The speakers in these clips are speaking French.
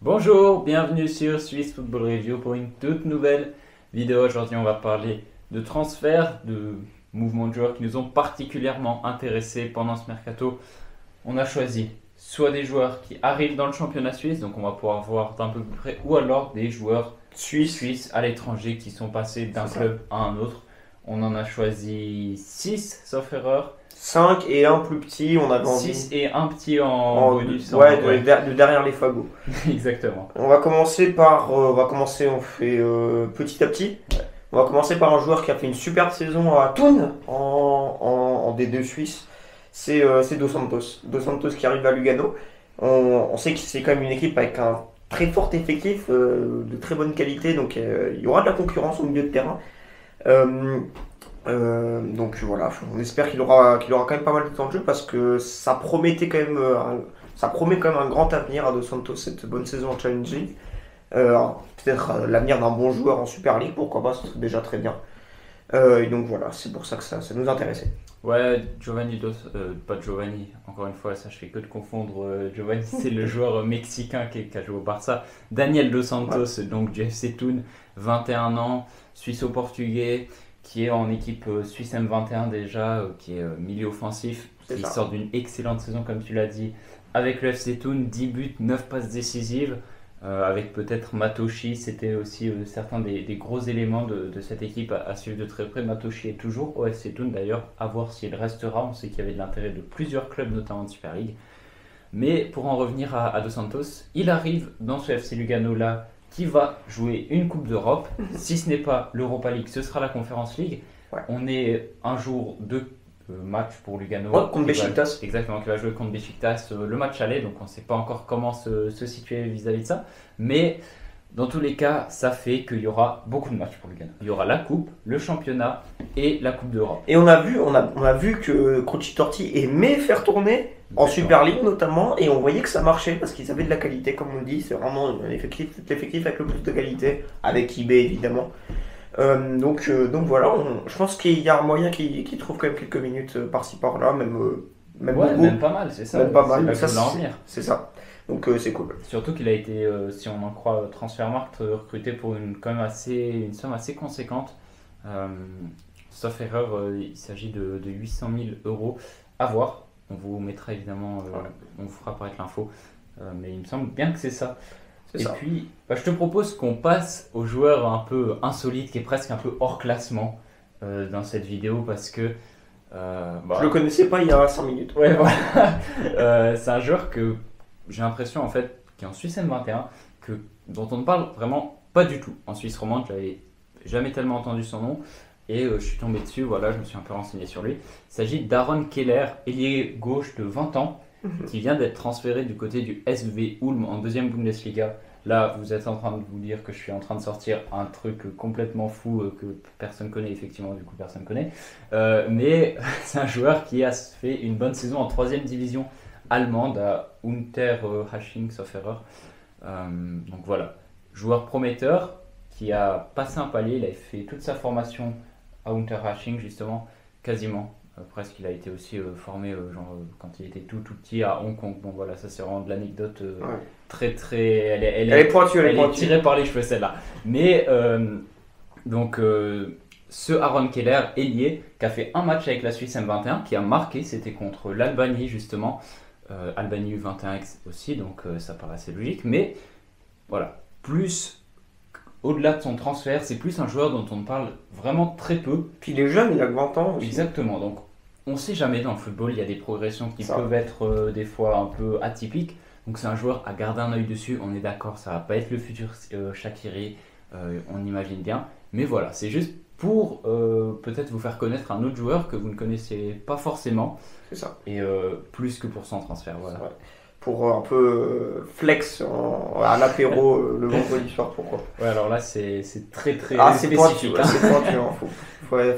Bonjour, bienvenue sur Swiss Football Review pour une toute nouvelle vidéo. Aujourd'hui, on va parler de transferts, de mouvements de joueurs qui nous ont particulièrement intéressés pendant ce mercato. On a choisi soit des joueurs qui arrivent dans le championnat suisse, donc on va pouvoir voir d'un peu plus près, ou alors des joueurs suisses à l'étranger qui sont passés d'un club à un autre. On en a choisi 6, sauf erreur. 5 et un plus petit, on avait envie. 6 et un petit en bonus. Ouais, de derrière les fagots. Exactement. On va commencer par. On fait petit à petit. Ouais. On va commencer par un joueur qui a fait une superbe saison à Thun en D2 suisse. C'est Dos Santos. Dos Santos qui arrive à Lugano. On sait que c'est quand même une équipe avec un très fort effectif, de très bonne qualité, donc il y aura de la concurrence au milieu de terrain. Donc voilà, on espère qu'il aura quand même pas mal de temps de jeu parce que ça promet quand même un grand avenir à Dos Santos, cette bonne saison en Challenge League. Peut-être l'avenir d'un bon joueur en Super League, pourquoi pas, ce serait déjà très bien. Et donc voilà, c'est pour ça que ça nous intéressait. Ouais, pas Giovanni, encore une fois, ça je fais que de confondre. Giovanni, c'est le joueur mexicain qui a joué au Barça. Daniel Dos Santos, donc du FC Thun, 21 ans, suisse-portugais, qui est en équipe Suisse M21 déjà, qui est milieu offensif, qui sort d'une excellente saison, comme tu l'as dit, avec le FC Thun, 10 buts, 9 passes décisives. Avec peut-être Matoshi, c'était aussi certains des gros éléments de cette équipe à suivre de très près. Matoshi est toujours au FC Thun d'ailleurs, à voir s'il restera. On sait qu'il y avait de l'intérêt de plusieurs clubs, notamment de Super League. Mais pour en revenir à Dos Santos, il arrive dans ce FC Lugano là qui va jouer une Coupe d'Europe. Si ce n'est pas l'Europa League, ce sera la Conference League. Ouais. On est un jour de match pour Lugano. Ouais, contre Beşiktaş. Exactement, qui va jouer contre Beşiktaş le match aller, donc on ne sait pas encore comment se situer vis-à-vis de ça. Mais dans tous les cas, ça fait qu'il y aura beaucoup de matchs pour Lugano. Il y aura la Coupe, le championnat et la Coupe d'Europe. Et on a vu que Croci Torti aimait faire tourner en Super League notamment, et on voyait que ça marchait parce qu'ils avaient de la qualité, comme on le dit. C'est vraiment l'effectif avec le plus de qualité, avec eBay évidemment. Donc voilà, je pense qu'il y a un moyen qu'il trouve quand même quelques minutes par-ci par-là, même pas mal, c'est ça. Même pas mal, c'est ça. Donc c'est cool. Surtout qu'il a été, si on en croit Transfermarkt, recruté pour une somme assez conséquente. Sauf erreur, il s'agit de 800 000 euros. À voir, on vous mettra évidemment, on vous fera apparaître l'info. Mais il me semble bien que c'est ça. Puis, je te propose qu'on passe au joueur un peu insolite, qui est presque un peu hors classement dans cette vidéo, parce que... je le connaissais pas il y a 5 minutes. Ouais, voilà. C'est un joueur que j'ai l'impression, en fait, qui est en Suisse M21, dont on ne parle vraiment pas du tout. En Suisse romande, je n'avais jamais tellement entendu son nom, et je suis tombé dessus, voilà, je me suis un peu renseigné sur lui. Il s'agit d'Aaron Keller, ailier gauche de 20 ans, qui vient d'être transféré du côté du SV Ulm en deuxième Bundesliga. Là, vous êtes en train de vous dire que je suis en train de sortir un truc complètement fou que personne connaît, effectivement, du coup personne connaît. Mais c'est un joueur qui a fait une bonne saison en troisième division allemande à Unterhaching, sauf erreur. Donc voilà, joueur prometteur qui a passé un palier, il a fait toute sa formation à Unterhaching justement, quasiment. Presque, il a été aussi formé quand il était tout petit à Hong Kong. Bon voilà, ça c'est vraiment de l'anecdote très très... Elle est pointue, elle est tirée par les cheveux celle-là. Mais ce Aaron Keller, ailier, qui a fait un match avec la Suisse M21, qui a marqué, c'était contre l'Albanie justement. Albanie U21 aussi, donc ça paraît assez logique. Mais voilà, plus... Au-delà de son transfert, c'est plus un joueur dont on parle vraiment très peu. Puis il est jeune, il a 20 ans aussi. Exactement, donc on ne sait jamais dans le football, il y a des progressions qui peuvent être des fois un peu atypiques. Donc c'est un joueur à garder un œil dessus, on est d'accord, ça va pas être le futur Shaqiri, on imagine bien. Mais voilà, c'est juste pour peut-être vous faire connaître un autre joueur que vous ne connaissez pas forcément. C'est ça. Et plus que pour son transfert, voilà. Pour un peu flex à l'apéro le vendredi soir, pourquoi. Ouais, alors là c'est très très spécifique. C'est pointu,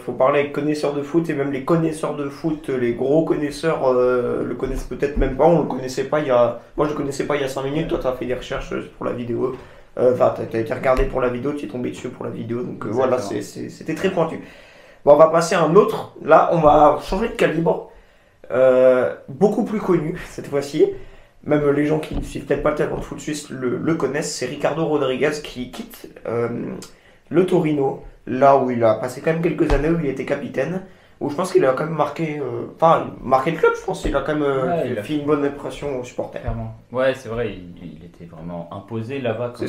faut parler avec connaisseurs de foot, et même les connaisseurs de foot, les gros connaisseurs le connaissent peut-être même pas, on le connaissait pas moi je le connaissais pas il y a 5 minutes, toi tu as fait des recherches pour la vidéo, tu as été regardé pour la vidéo, tu es tombé dessus pour la vidéo, donc voilà, c'était très pointu. Bon, on va passer à un autre, là on va changer de calibre, beaucoup plus connu cette fois-ci. même les gens qui ne suivent peut-être pas tellement de foot suisse le connaissent, c'est Ricardo Rodriguez qui quitte le Torino, là où il a passé quand même quelques années, où il était capitaine, où je pense qu'il a quand même marqué le club, je pense qu'il a quand même fait une bonne impression aux supporters. Clairement. Ouais, c'est vrai, il était vraiment imposé là-bas comme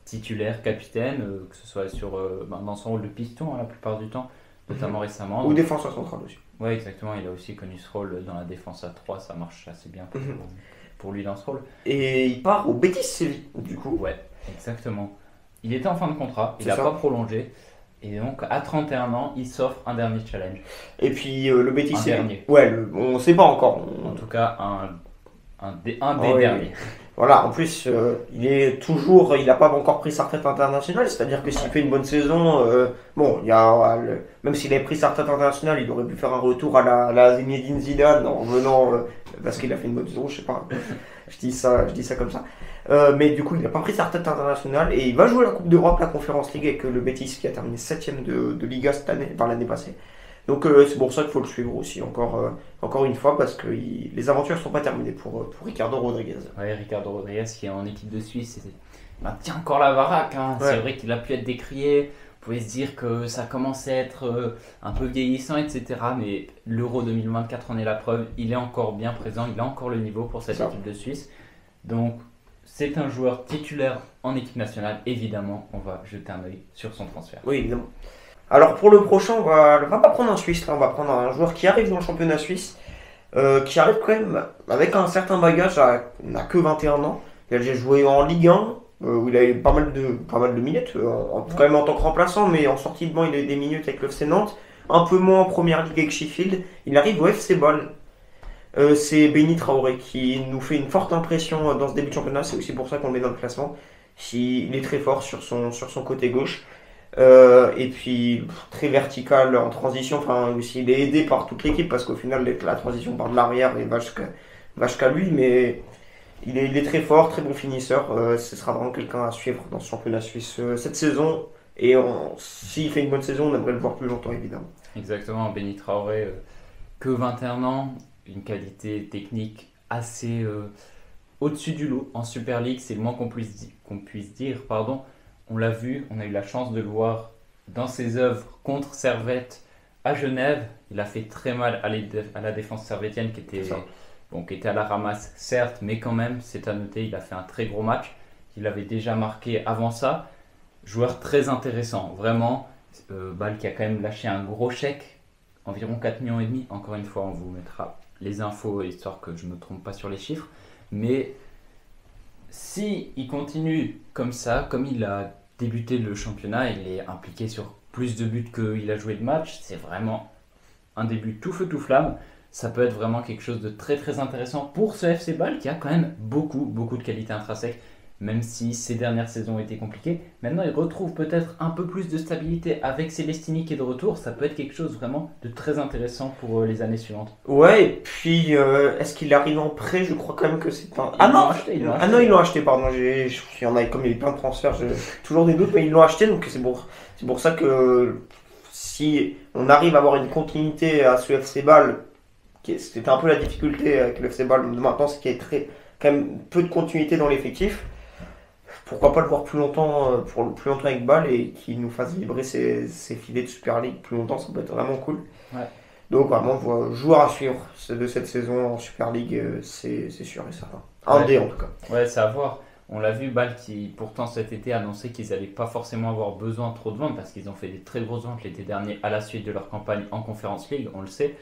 titulaire, capitaine, que ce soit dans son rôle de piston la plupart du temps, notamment récemment. Ou défenseur central aussi. Ouais, exactement, il a aussi connu ce rôle dans la défense à 3, ça marche assez bien pour lui dans ce rôle. Et il part au Betis Séville, du coup. Ouais, exactement. Il était en fin de contrat, il n'a pas prolongé. Et donc, à 31 ans, il s'offre un dernier challenge. Et puis, le Betis Séville. Dernier. Ouais, on ne sait pas encore. En tout cas, un des derniers. Voilà, en plus, il n'a pas encore pris sa retraite internationale, c'est-à-dire que s'il fait une bonne saison, même s'il avait pris sa retraite internationale, il aurait pu faire un retour à la Zinedine Zidane en venant, parce qu'il a fait une bonne saison, je sais pas, je dis ça comme ça. Mais du coup, il n'a pas pris sa retraite internationale et il va jouer la Coupe d'Europe, la Conference League avec le Betis qui a terminé 7ème de Liga l'année passée. Donc c'est pour ça qu'il faut le suivre aussi encore une fois parce que les aventures ne sont pas terminées pour Ricardo Rodriguez. Ouais, Ricardo Rodriguez qui est en équipe de Suisse, il tient encore la baraque. Hein. Ouais. C'est vrai qu'il a pu être décrié, on pouvait se dire que ça commençait à être un peu vieillissant, etc. Mais l'Euro 2024 en est la preuve, il est encore bien présent, il a encore le niveau pour cette équipe de Suisse. Donc c'est un joueur titulaire en équipe nationale, évidemment, on va jeter un œil sur son transfert. Oui, évidemment. Alors pour le prochain, on va pas prendre un Suisse, là, on va prendre un joueur qui arrive dans le championnat suisse, qui arrive quand même avec un certain bagage, il n'a que 21 ans, il a déjà joué en Ligue 1, où il a eu pas mal de minutes, quand même en tant que remplaçant, mais en sortie de banc il a eu des minutes avec le FC Nantes, un peu moins en première ligue avec Sheffield, il arrive au FC Bâle. C'est Béni Traoré qui nous fait une forte impression dans ce début de championnat, c'est aussi pour ça qu'on le met dans le classement, il est très fort sur son côté gauche. Et puis très vertical en transition, enfin aussi il est aidé par toute l'équipe parce qu'au final la transition part de l'arrière et va jusqu'à lui, mais il est très fort, très bon finisseur, ce sera vraiment quelqu'un à suivre dans ce championnat suisse cette saison et s'il fait une bonne saison on aimerait le voir plus longtemps évidemment. Exactement, Béni Traoré, que 21 ans, une qualité technique assez au-dessus du lot en Super League, c'est le moins qu'on puisse dire, pardon. On l'a vu, on a eu la chance de le voir dans ses œuvres contre Servette à Genève. Il a fait très mal à la défense servétienne qui était à la ramasse, certes, mais quand même, c'est à noter, il a fait un très gros match. Il avait déjà marqué avant ça. Joueur très intéressant, vraiment. Bâle qui a quand même lâché un gros chèque, environ 4,5 millions. Encore une fois, on vous mettra les infos, histoire que je ne me trompe pas sur les chiffres. Mais si il continue comme ça, comme il a débuté le championnat, il est impliqué sur plus de buts qu'il a joué de matchs, c'est vraiment un début tout feu tout flamme. Ça peut être vraiment quelque chose de très très intéressant pour ce FC Bâle qui a quand même beaucoup de qualités intrinsèques, même si ces dernières saisons ont été compliquées. Maintenant il retrouve peut-être un peu plus de stabilité avec Célestini qui est de retour, ça peut être quelque chose vraiment de très intéressant pour les années suivantes. Ouais, et puis est-ce qu'il arrive en prêt? Je crois quand même que c'est pas... Ils l'ont acheté, pardon, il y en a comme il y a plein de transferts, j'ai toujours des doutes, mais ils l'ont acheté, donc c'est pour ça que si on arrive à avoir une continuité à ce FC Bâle, c'était un peu la difficulté avec le FC Bâle maintenant, c'est qu'il y a quand même peu de continuité dans l'effectif. Pourquoi pas le voir plus longtemps avec Bâle et qu'il nous fasse vibrer ses filets de Super League plus longtemps, ça peut être vraiment cool. Ouais. Donc vraiment, joueur à suivre de cette saison en Super League, c'est sûr et certain. Un D en tout cas. Ouais, c'est à voir. On l'a vu, Bâle qui pourtant cet été annonçait qu'ils n'allaient pas forcément avoir besoin trop de ventes parce qu'ils ont fait des très grosses ventes l'été dernier à la suite de leur campagne en Conference League, on le sait.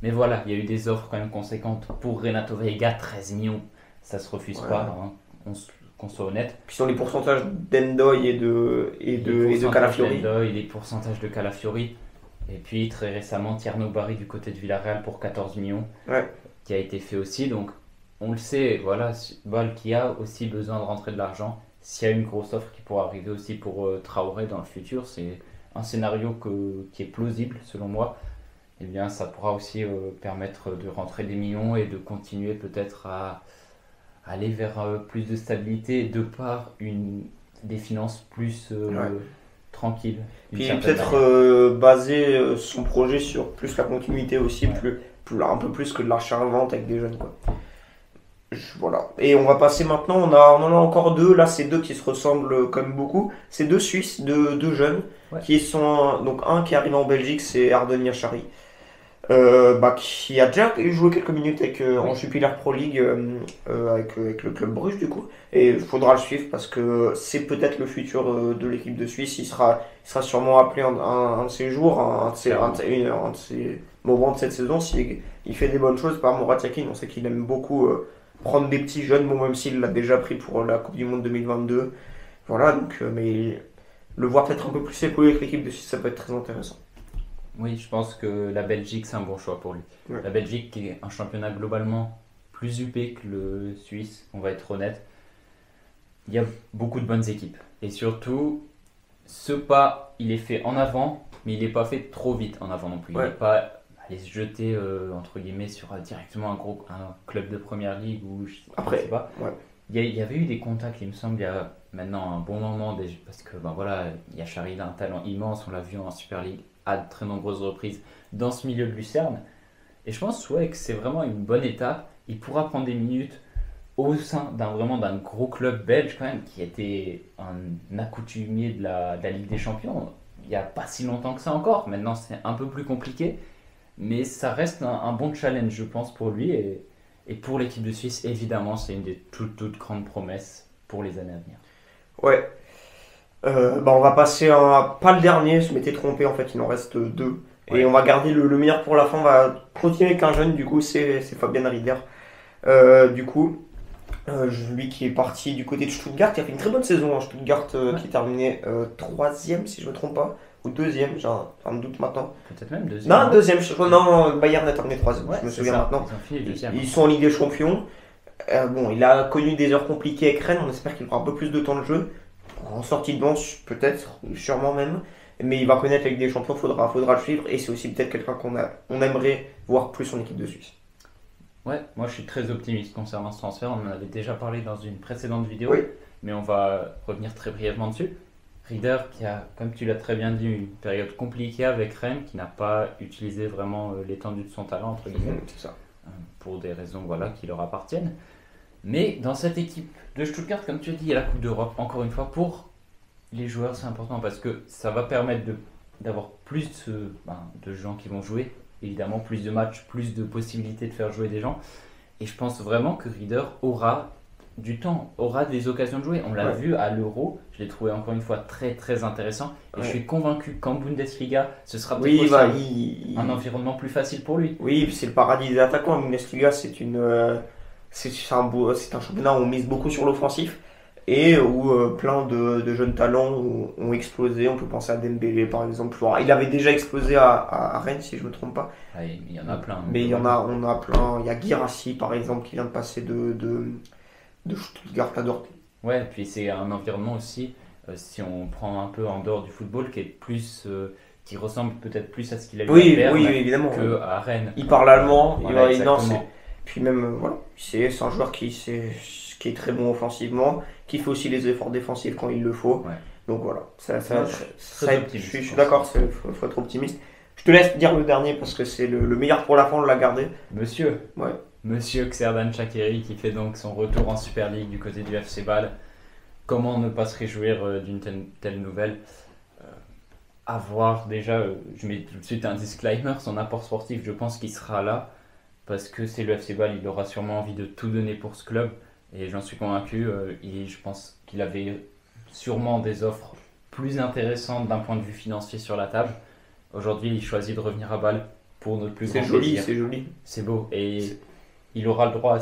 Mais voilà, il y a eu des offres quand même conséquentes pour Renato Veiga, 13 millions, ça se refuse pas, hein, qu'on soit honnête. Puis sur les pourcentages d'Endoy et de Calafiori. Et les pourcentages de Calafiori. Et puis très récemment, Tierno Barry du côté de Villarreal pour 14 millions, qui a été fait aussi. Donc on le sait, voilà, Bâle qui a aussi besoin de rentrer de l'argent. S'il y a une grosse offre qui pourra arriver aussi pour Traoré dans le futur, c'est un scénario qui est plausible selon moi. Eh bien, ça pourra aussi permettre de rentrer des millions et de continuer peut-être à aller vers plus de stabilité de par des finances plus tranquilles. Puis peut-être baser son projet sur plus la continuité aussi, un peu plus que de l'achat-vente avec des jeunes, quoi. Voilà. Et on va passer maintenant, on en a encore deux. Là, c'est deux qui se ressemblent quand même beaucoup. C'est deux Suisses, deux jeunes, Ouais. qui sont. Donc, un qui arrive en Belgique, c'est Ardoni Achari. Qui a déjà joué quelques minutes en Oui. Jupiler Pro League avec le club Bruges du coup. Et il faudra le suivre parce que c'est peut-être le futur de l'équipe de Suisse. Il sera sûrement appelé un de ces jours, un de ces moments de cette saison si il fait des bonnes choses. Par Murat Yakin, on sait qu'il aime beaucoup prendre des petits jeunes, bon, même s'il l'a déjà pris pour la Coupe du Monde 2022. Voilà, donc, mais le voir peut-être un peu plus évoluer avec l'équipe de Suisse, ça peut être très intéressant. Oui, je pense que la Belgique, c'est un bon choix pour lui. Ouais. La Belgique qui est un championnat globalement plus huppé que le Suisse, on va être honnête. Il y a beaucoup de bonnes équipes. Et surtout, ce pas, il est fait en avant, mais il n'est pas fait trop vite en avant non plus. Il Ouais. n'est pas allé se jeter, entre guillemets, sur directement un club de première ligue ou je Après, sais pas. ouais. Il y avait eu des contacts, il me semble, il y a maintenant un bon moment, parce que ben voilà, il y a Charly, il a un talent immense, on l'a vu en Super League à de très nombreuses reprises dans ce milieu de Lucerne. Et je pense ouais, que c'est vraiment une bonne étape. Il pourra prendre des minutes au sein d'un gros club belge quand même, qui était un accoutumier de la Ligue des Champions. Il n'y a pas si longtemps que ça encore. Maintenant, c'est un peu plus compliqué. Mais ça reste un bon challenge, je pense, pour lui. Et pour l'équipe de Suisse, évidemment, c'est une des toutes grandes promesses pour les années à venir. Ouais. On va passer à. Pas le dernier, je m'étais trompé en fait, il en reste deux. Et Ouais. on va garder le meilleur pour la fin. On va continuer avec un jeune, du coup, c'est Fabien Rieder. Du coup, lui qui est parti du côté de Stuttgart, qui a fait une très bonne saison en Stuttgart, Ouais. qui est terminé troisième, si je me trompe pas, ou deuxième, j'ai un doute maintenant. Peut-être même deuxième. Non, deuxième, non, Bayern a terminé troisième, Ouais, je me c'est souviens ça. maintenant. Ils ont fini deuxième. Ils sont en Ligue des Champions. Bon, il a connu des heures compliquées avec Rennes, on espère qu'il aura un peu plus de temps de jeu. En sortie de banc, peut-être, sûrement même. Mais il va connaître la Ligue des Champions, faudra le suivre. Et c'est aussi peut-être quelqu'un on aimerait voir plus en équipe de Suisse. Ouais, moi je suis très optimiste concernant ce transfert. On en avait déjà parlé dans une précédente vidéo, Oui. mais on va revenir très brièvement dessus. Rieder qui a, comme tu l'as très bien dit, une période compliquée avec Rennes, qui n'a pas utilisé vraiment l'étendue de son talent, entre guillemets, C'est ça. pour des raisons voilà, qui leur appartiennent. Mais dans cette équipe de Stuttgart, comme tu as dit, il y a la Coupe d'Europe, encore une fois, pour les joueurs c'est important parce que ça va permettre d'avoir plus de gens qui vont jouer, évidemment, plus de matchs, plus de possibilités de faire jouer des gens. Et je pense vraiment que Rieder aura du temps, aura des occasions de jouer. On l'a Ouais. vu à l'Euro, je l'ai trouvé encore une fois très très intéressant. Et Ouais. je suis convaincu qu'en Bundesliga, ce sera peut-être Oui, aussi bah, un environnement plus facile pour lui. oui, puis c'est le paradis des attaquants. La Bundesliga, c'est un championnat où on mise beaucoup sur l'offensif et où plein de jeunes talents ont explosé. On peut penser à Dembélé par exemple. Enfin, il avait déjà explosé à Rennes, si je me trompe pas. Ouais, il y en a plein. Mais on a plein. Il y a Guirassy par exemple qui vient de passer de Stuttgart à Dortmund. Ouais, puis c'est un environnement aussi, si on prend un peu en dehors du football, qui est plus, qui ressemble peut-être plus à ce qu'il a eu à Berne Oui, évidemment. qu'à Rennes. Il parle allemand. Voilà, Non, exactement. puis même, voilà, c'est un joueur qui est très bon offensivement, qui fait aussi les efforts défensifs quand il le faut. Ouais. Donc voilà, Moi, je suis très optimiste, je je suis pense. d'accord, faut être optimiste. Je te laisse dire le dernier parce que c'est le meilleur pour la fin, on l'a gardé. Monsieur, Ouais. Monsieur Xherdan Shaqiri qui fait donc son retour en Super League du côté du FC Bâle. Comment ne pas se réjouir d'une telle nouvelle? À voir déjà, je mets tout de suite un disclaimer, son apport sportif, je pense qu'il sera là parce que c'est le FC Bâle, il aura sûrement envie de tout donner pour ce club et j'en suis convaincu. Je pense qu'il avait sûrement des offres plus intéressantes d'un point de vue financier sur la table. Aujourd'hui, il choisit de revenir à Bâle pour notre plus C'est grand joli, plaisir. c'est joli. C'est beau. Et il aura le droit à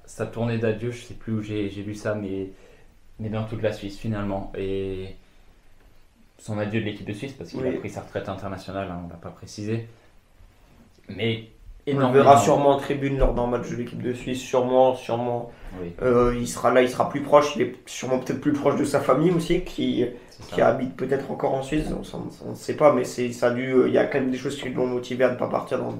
sa tournée d'adieu. Je sais plus où j'ai lu ça, mais dans toute la Suisse finalement. Et son adieu de l'équipe de Suisse, parce qu'il Oui. a pris sa retraite internationale, hein, on ne l'a pas précisé. Mais On le énormément. verra sûrement en tribune lors d'un match de l'équipe de Suisse, sûrement. Oui, Il sera là, il sera plus proche, il est sûrement peut-être plus proche de sa famille aussi, c'est qui ça. habite peut-être encore en Suisse, on ne sait pas, mais il y a quand même des choses qui l'ont motivé à ne pas partir dans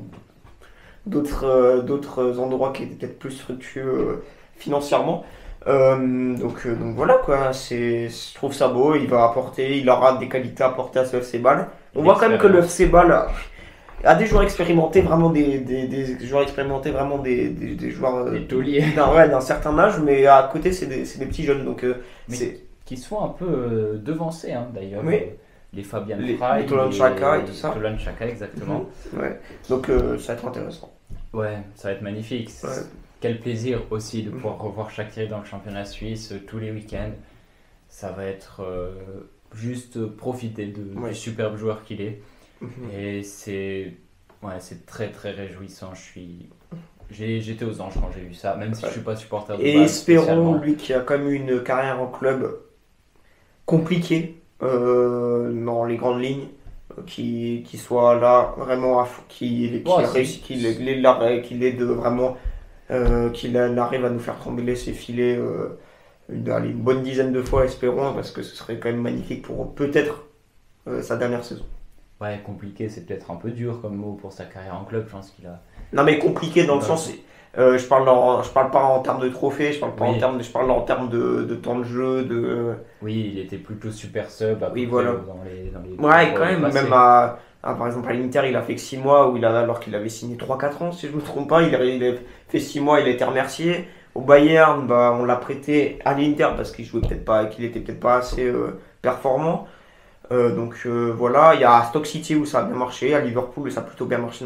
d'autres endroits qui étaient peut-être plus fructueux financièrement. Donc voilà quoi, je trouve ça beau, il aura des qualités à apporter à ce FC Bâle. On voit quand même que le FC Bâle à des joueurs expérimentés, vraiment des joueurs expérimentés, vraiment des joueurs Les tauliers. d'un certain âge, mais à côté, c'est des petits jeunes. Donc, Mais c'est qui se font un peu devancer, hein, d'ailleurs. Oui. Les Fabian Les Fry, Tolan Chaka et tout ça. Tolan Chaka, exactement. ouais. Donc, ça va être intéressant. Ouais, ça va être magnifique. Ouais. Quel plaisir aussi de pouvoir revoir Shaqiri dans le championnat suisse tous les week-ends. Ça va être juste profiter du superbe joueur qu'il est. Et c'est très très réjouissant. J'étais aux anges quand j'ai vu ça, même si je suis pas supporter de Et base, espérons, spécialement. lui qui a quand même eu une carrière en club compliquée dans les grandes lignes, qui soit là vraiment qu'il Ouais, réussit, qu'il aide vraiment, qu'il arrive à nous faire trembler ses filets une bonne dizaine de fois, espérons, parce que ce serait quand même magnifique pour peut-être sa dernière saison. Ouais, compliqué, c'est peut-être un peu dur comme mot pour sa carrière en club. Je pense qu'il a. Non mais compliqué dans le sens, je parle pas en termes de trophées, je parle pas Oui. je parle en termes de temps de jeu, de... Oui, il était plutôt super sub. Oui, peu voilà. près dans les Ouais, quand même, passés. même par exemple à l'Inter, il a fait que 6 mois, alors qu'il avait signé 3-4 ans, si je me trompe pas, il a fait 6 mois, il a été remercié. Au Bayern, bah, on l'a prêté à l'Inter parce qu'il jouait peut-être pas, qu'il était peut-être pas assez performant. Voilà, il y a Stoke City où ça a bien marché, à Liverpool ça a plutôt bien marché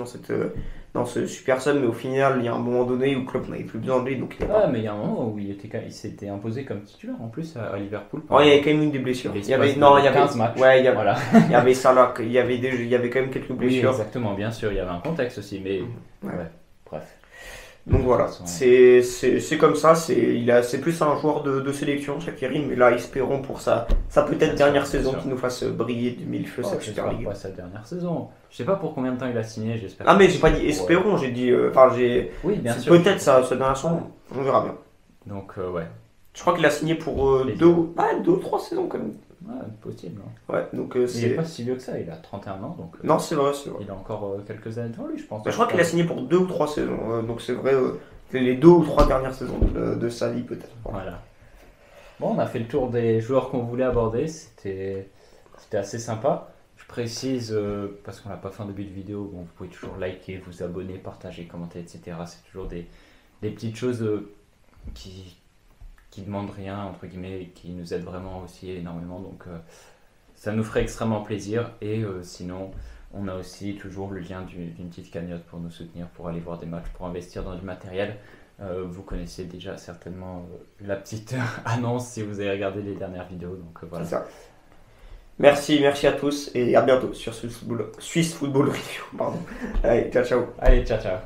dans ce super sub, mais au final il y a un moment donné où Klopp n'avait plus besoin de lui, donc il Ouais, mais il y a un moment où il s'était imposé comme titulaire en plus à Liverpool. il y avait quand même eu des blessures. Il y avait 15 matchs. Ouais, Voilà. il y avait ça là, il y avait quand même quelques Oui, blessures. exactement, bien sûr, il y avait un contexte aussi, mais Ouais. bref. Donc voilà, De toute façon, c'est comme ça, c'est plus un joueur de sélection, Shaqiri, mais là espérons pour sa peut-être Bien dernière sûr, saison bien sûr. qui nous fasse briller du millefeu cette Super j'espère League. pas sa dernière saison. Je sais pas pour combien de temps il a signé, j'espère. Ah mais que j'ai pas c'est dit pour, espérons, j'ai dit, Oui, bien c'est sûr. peut-être sa dernière saison, on verra bien. Donc, ouais. Je crois qu'il a signé pour Les 2 ou 3 saisons quand même. Ouais, possible. Hein. Ouais, donc Il est c'est... pas si vieux que ça, il a 31 ans, donc Non, c'est vrai. il a encore quelques années devant lui, je pense. Je crois qu'il a signé pour 2 ou 3 saisons, donc c'est vrai, c'est les 2 ou 3 dernières saisons de sa vie peut-être. Voilà. Bon, on a fait le tour des joueurs qu'on voulait aborder, c'était assez sympa. Je précise, parce qu'on n'a pas fait en début de vidéo, bon, vous pouvez toujours liker, vous abonner, partager, commenter, etc. C'est toujours des petites choses qui demandent rien, entre guillemets, et qui nous aident vraiment aussi énormément. Donc ça nous ferait extrêmement plaisir. Et sinon, on a aussi toujours le lien d'une petite cagnotte pour nous soutenir, pour aller voir des matchs, pour investir dans du matériel. Vous connaissez déjà certainement la petite annonce si vous avez regardé les dernières vidéos. Donc voilà. C'est ça. Merci à tous et à bientôt sur Swiss Football Review. Pardon. Allez, ciao. Allez, ciao, ciao.